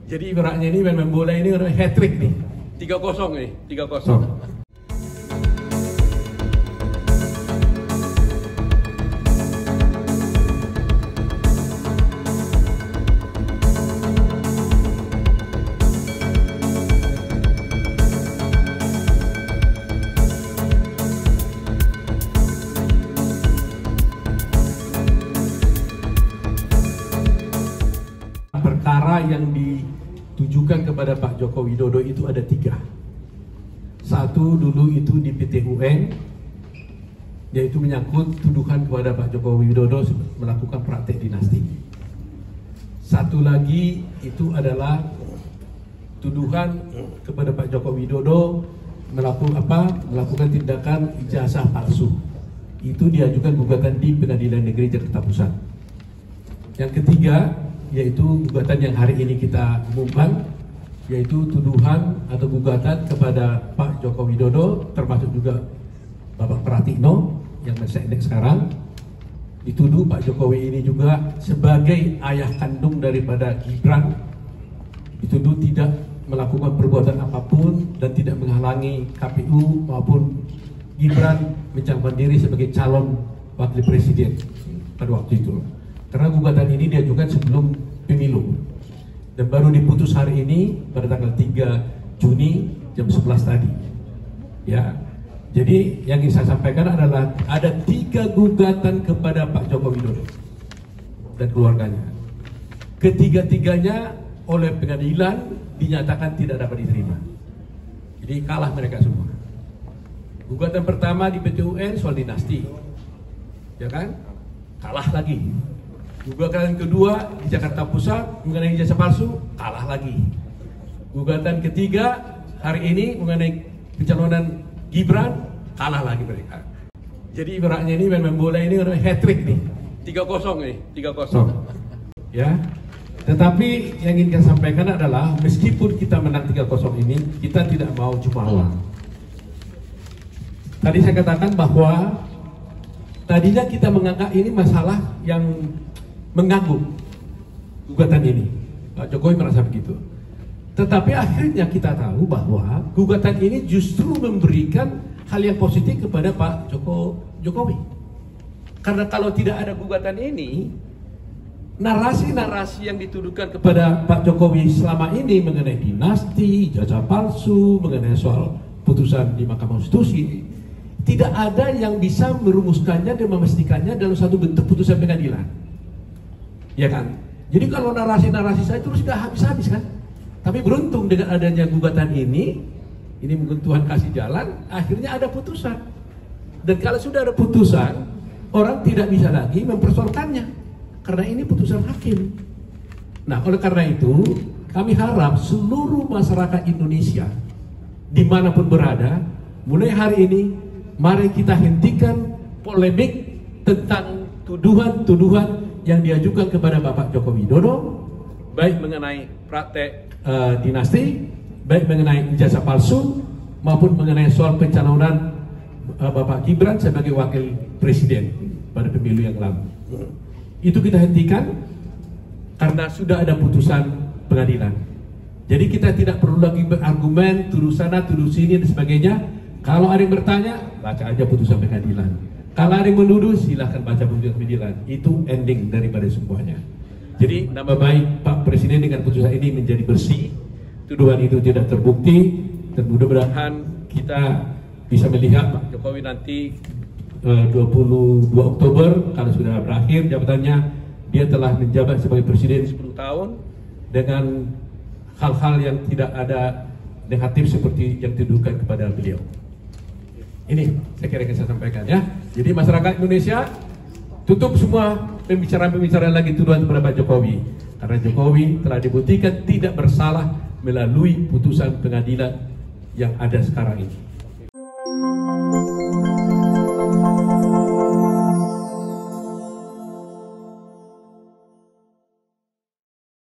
Jadi ibaratnya ini main bola ini hat-trick nih. 3-0 nih, 3-0. Perkara yang ditujukan kepada Pak Joko Widodo itu ada 3. Satu dulu itu di PT UN, yaitu menyangkut tuduhan kepada Pak Joko Widodo melakukan praktek dinasti. Satu lagi itu adalah tuduhan kepada Pak Joko Widodo melakukan tindakan ijazah palsu. Itu diajukan gugatan di Pengadilan Negeri Jakarta Pusat. Yang ketiga yaitu gugatan yang hari ini kita umumkan, yaitu tuduhan atau gugatan kepada Pak Joko Widodo, termasuk juga Bapak Pratikno yang menseknek sekarang. Dituduh Pak Jokowi ini juga sebagai ayah kandung daripada Gibran, dituduh tidak melakukan perbuatan apapun dan tidak menghalangi KPU maupun Gibran mencalonkan diri sebagai calon wakil presiden pada waktu itu. Karena gugatan ini diajukan sebelum pemilu dan baru diputus hari ini pada tanggal 3 Juni jam 11 tadi. Ya, jadi yang ingin saya sampaikan adalah ada 3 gugatan kepada Pak Joko Widodo dan keluarganya. Ketiga-tiganya oleh pengadilan dinyatakan tidak dapat diterima. Jadi kalah mereka semua. Gugatan pertama di PT UN soal dinasti, ya kan? Kalah lagi. Gugatan kedua di Jakarta Pusat mengenai ijazah palsu, kalah lagi. Gugatan ketiga hari ini mengenai pencalonan Gibran, kalah lagi mereka. Jadi ibaratnya ini main bola ini hat-trick nih. 3-0 nih, 3-0. Ya. Tetapi yang ingin saya sampaikan adalah meskipun kita menang 3-0 ini, kita tidak mau jumawa. Tadi saya katakan bahwa tadinya kita menganggap ini masalah yang mengganggu gugatan ini. Pak Jokowi merasa begitu. Tetapi akhirnya kita tahu bahwa gugatan ini justru memberikan hal yang positif kepada Pak Jokowi. Karena kalau tidak ada gugatan ini, narasi-narasi yang dituduhkan kepada Pak Jokowi selama ini mengenai dinasti, ijazah palsu, mengenai soal putusan di Mahkamah Konstitusi, tidak ada yang bisa merumuskannya dan memastikannya dalam satu bentuk putusan pengadilan. Ya kan? Jadi kalau narasi-narasi saya terus gak habis-habis kan? Tapi beruntung dengan adanya gugatan ini mungkin Tuhan kasih jalan, akhirnya ada putusan. Dan kalau sudah ada putusan, orang tidak bisa lagi mempersoalkannya. Karena ini putusan hakim. Nah, oleh karena itu, kami harap seluruh masyarakat Indonesia, dimanapun berada, mulai hari ini, mari kita hentikan polemik tentang tuduhan-tuduhan yang diajukan kepada Bapak Joko Widodo, baik mengenai praktek dinasti, baik mengenai ijazah palsu, maupun mengenai soal pencalonan Bapak Gibran sebagai wakil presiden pada pemilu yang lalu. Itu kita hentikan karena sudah ada putusan pengadilan. Jadi kita tidak perlu lagi berargumen, tuduh sana, tuduh sini dan sebagainya. Kalau ada yang bertanya, baca aja putusan pengadilan. Kalau ada yang menuduh, silahkan baca putusan pengadilan. Itu ending daripada semuanya. Jadi nama baik Pak Presiden dengan putusan ini menjadi bersih. Tuduhan itu tidak terbukti. Dan mudah-mudahan kita bisa melihat Pak Jokowi nanti 22 Oktober kalau sudah berakhir jabatannya, dia telah menjabat sebagai Presiden 10 tahun dengan hal-hal yang tidak ada negatif seperti yang dituduhkan kepada beliau. Ini saya kira saya sampaikan ya. Jadi masyarakat Indonesia tutup semua pembicaraan-pembicaraan lagi tuduhan kepada Pak Jokowi. Karena Jokowi telah dibuktikan tidak bersalah melalui putusan pengadilan yang ada sekarang ini.